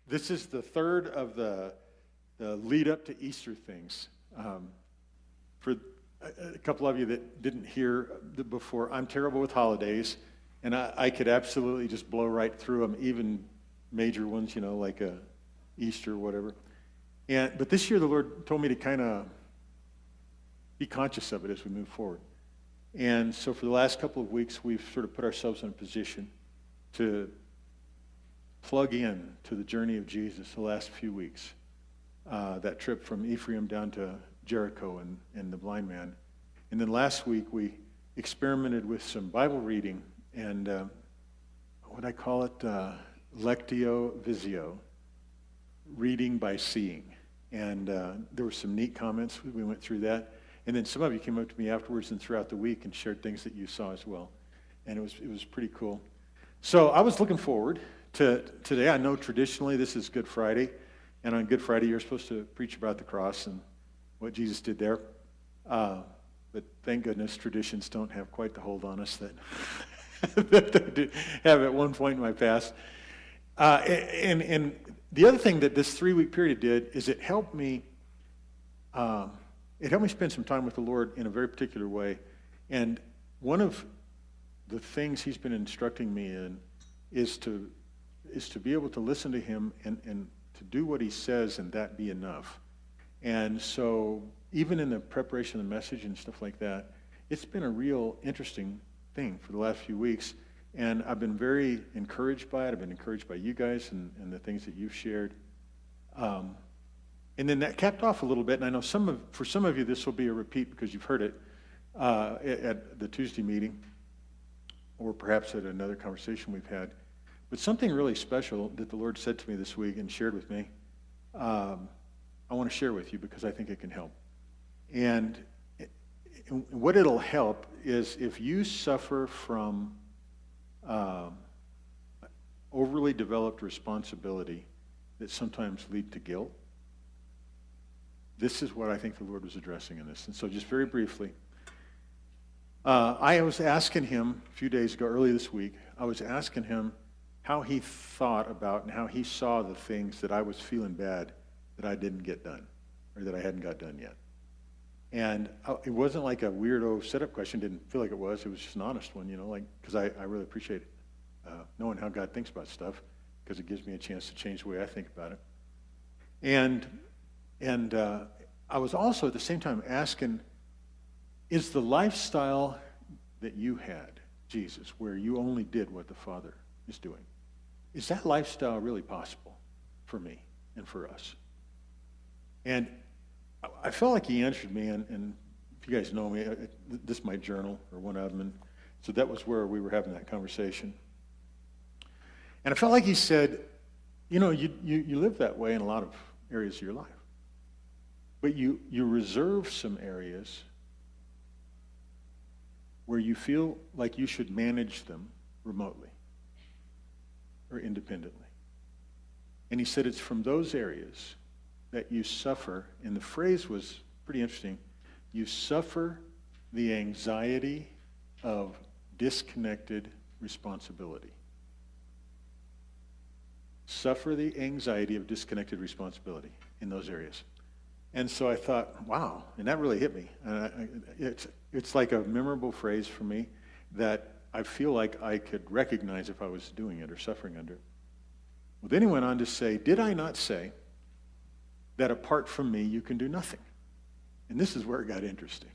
This is the third of the lead up to Easter things. For a couple of you that didn't hear before, I'm terrible with holidays, and I could absolutely just blow right through them, even major ones, like Easter or whatever. But this year the Lord told me to kind of be conscious of it as we move forward. And so for the last couple of weeks, we've sort of put ourselves in a position to plug in to the journey of Jesus the last few weeks. That trip from Ephraim down to Jericho and the blind man. And then last week we experimented with some Bible reading and what I call it, Lectio Visio, reading by seeing. And there were some neat comments. We went through that. And then some of you came up to me afterwards and throughout the week and shared things that you saw as well. And it was pretty cool. So I was looking forward to today. I know traditionally this is Good Friday. And on Good Friday, you're supposed to preach about the cross and what Jesus did there. But thank goodness traditions don't have quite the hold on us that, that they did have at one point in my past. And the other thing that this 3-week period did is it helped me spend some time with the Lord in a very particular way. And one of the things he's been instructing me in is to be able to listen to him and to do what he says and that be enough. And so even in the preparation of the message and stuff like that, it's been a real interesting thing for the last few weeks. And I've been very encouraged by it. I've been encouraged by you guys and the things that you've shared. And then that capped off a little bit. And I know for some of you this will be a repeat because you've heard it at the Tuesday meeting or perhaps at another conversation we've had. But something really special that the Lord said to me this week and shared with me, I want to share with you because I think it can help. And what it'll help is if you suffer from overly developed responsibility that sometimes lead to guilt, this is what I think the Lord was addressing in this. And so just very briefly, I was asking him a few days ago, early this week, I was asking him how he thought about and how he saw the things that I was feeling bad that I didn't get done or that I hadn't got done yet. And it wasn't like a weirdo setup question. Didn't feel like it was. It was just an honest one, because I really appreciate knowing how God thinks about stuff because it gives me a chance to change the way I think about it. And I was also at the same time asking, is the lifestyle that you had, Jesus, where you only did what the Father is doing, is that lifestyle really possible for me and for us? And I felt like he answered me, and if you guys know me, this is my journal, or one of them, and so that was where we were having that conversation. And I felt like he said, you live that way in a lot of areas of your life, but you reserve some areas where you feel like you should manage them remotely or independently. And he said it's from those areas that you suffer, and the phrase was pretty interesting, you suffer the anxiety of disconnected responsibility. Suffer the anxiety of disconnected responsibility in those areas. And so I thought, wow, and that really hit me. It's like a memorable phrase for me that I feel like I could recognize if I was doing it or suffering under it. Well, then he went on to say, did I not say that apart from me you can do nothing? And this is where it got interesting.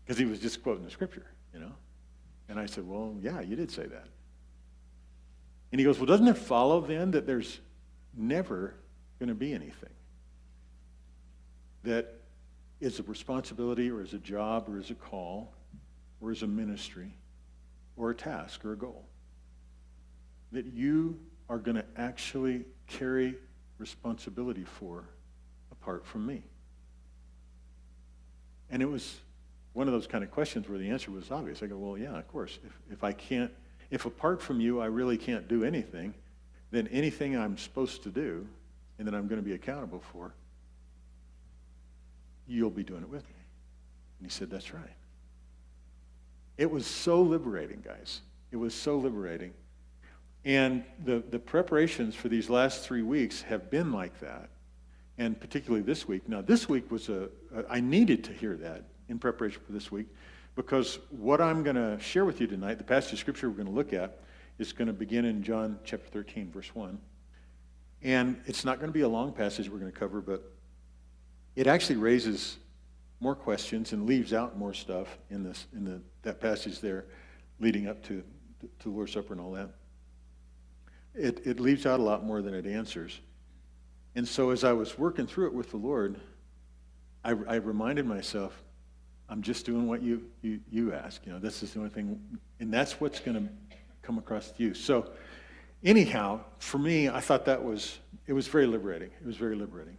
Because he was just quoting the scripture, And I said, well, yeah, you did say that. And he goes, well, doesn't it follow then that there's never going to be anything that is a responsibility or is a job or is a call or is a ministry or a task or a goal that you are going to actually carry responsibility for apart from me? And it was one of those kind of questions where the answer was obvious. I go, well, yeah, of course. If apart from you I really can't do anything, then anything I'm supposed to do and that I'm going to be accountable for, you'll be doing it with me. And he said, that's right. It was so liberating, guys. It was so liberating. And the preparations for these last 3 weeks have been like that, and particularly this week. Now, this week was I needed to hear that in preparation for this week, because what I'm going to share with you tonight, the passage of Scripture we're going to look at, is going to begin in John chapter 13, verse 1. And it's not going to be a long passage we're going to cover, but it actually raises more questions and leaves out more stuff in that passage there leading up to the Lord's Supper and all that. It leaves out a lot more than it answers. And so as I was working through it with the Lord, I reminded myself, I'm just doing what you ask. This is the only thing, and that's what's going to come across to you. So anyhow, for me, I thought it was very liberating. It was very liberating.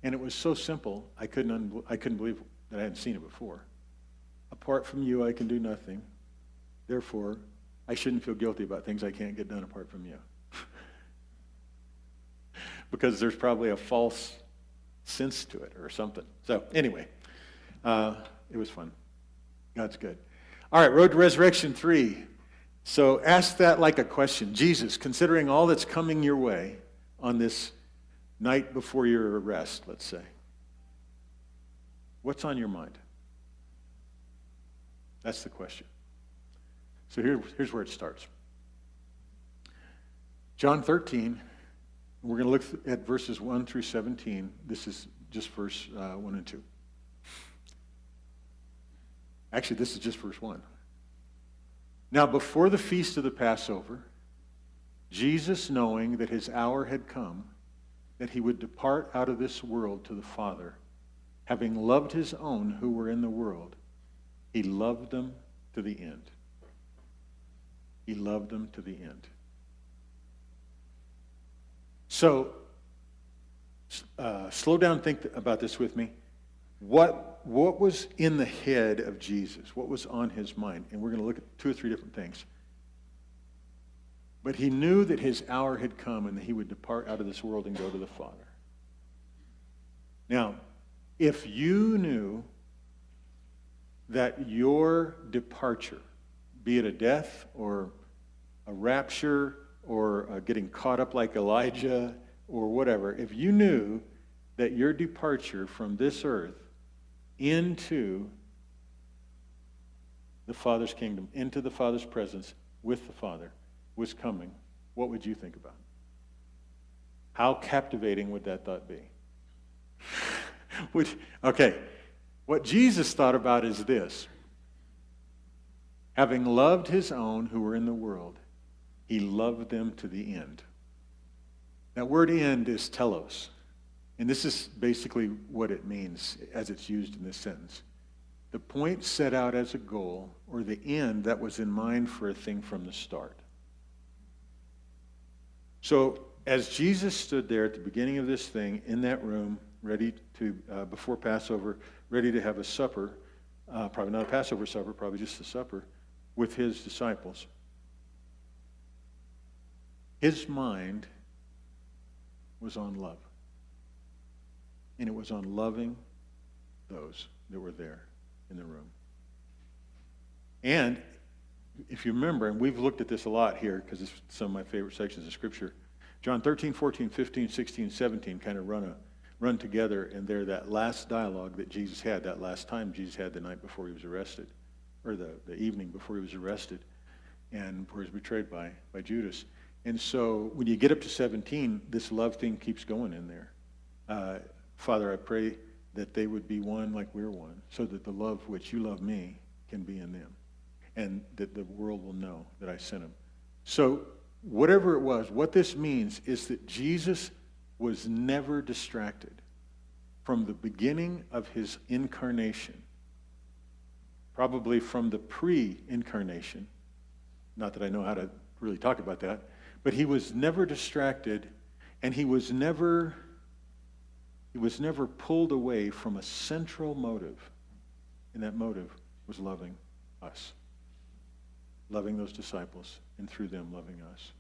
And it was so simple, I couldn't believe that I hadn't seen it before. Apart from you, I can do nothing. Therefore, I shouldn't feel guilty about things I can't get done apart from you. Because there's probably a false sense to it or something. So anyway, it was fun. God's good. All right, Road to Resurrection 3. So ask that like a question. Jesus, considering all that's coming your way on this night before your arrest, let's say, what's on your mind? That's the question. So here's where it starts. John 13, we're going to look at verses 1 through 17. This is just verse 1 and 2. Actually, this is just verse 1. Now, before the feast of the Passover, Jesus, knowing that his hour had come, that he would depart out of this world to the Father, having loved his own who were in the world, he loved them to the end. He loved them to the end. So, slow down, think about this with me. What was in the head of Jesus? What was on his mind? And we're going to look at 2 or 3 different things. But he knew that his hour had come and that he would depart out of this world and go to the Father. Now, if you knew that your departure, be it a death or a rapture or getting caught up like Elijah or whatever, if you knew that your departure from this earth into the Father's kingdom, into the Father's presence with the Father was coming, what would you think about? How captivating would that thought be? Okay, what Jesus thought about is this. Having loved his own who were in the world, he loved them to the end. That word end is telos. And this is basically what it means as it's used in this sentence. The point set out as a goal, or the end that was in mind for a thing from the start. So as Jesus stood there at the beginning of this thing, in that room, ready to, before Passover, ready to have a supper, probably not a Passover supper, probably just a supper, with his disciples, his mind was on love. And it was on loving those that were there in the room. And if you remember, and we've looked at this a lot here because it's some of my favorite sections of Scripture, John 13, 14, 15, 16, 17 kind of run together, and they're that last dialogue that Jesus had, that last time Jesus had the night before he was arrested, or the evening before he was arrested, and where he was betrayed by Judas. And so when you get up to 17, this love thing keeps going in there. Father, I pray that they would be one like we're one, so that the love which you love me can be in them, and that the world will know that I sent them. So whatever it was, what this means is that Jesus was never distracted from the beginning of his incarnation, probably from the pre-incarnation. Not that I know how to really talk about that, but he was never distracted, and he was never pulled away from a central motive, and that motive was loving us, loving those disciples, and through them loving us.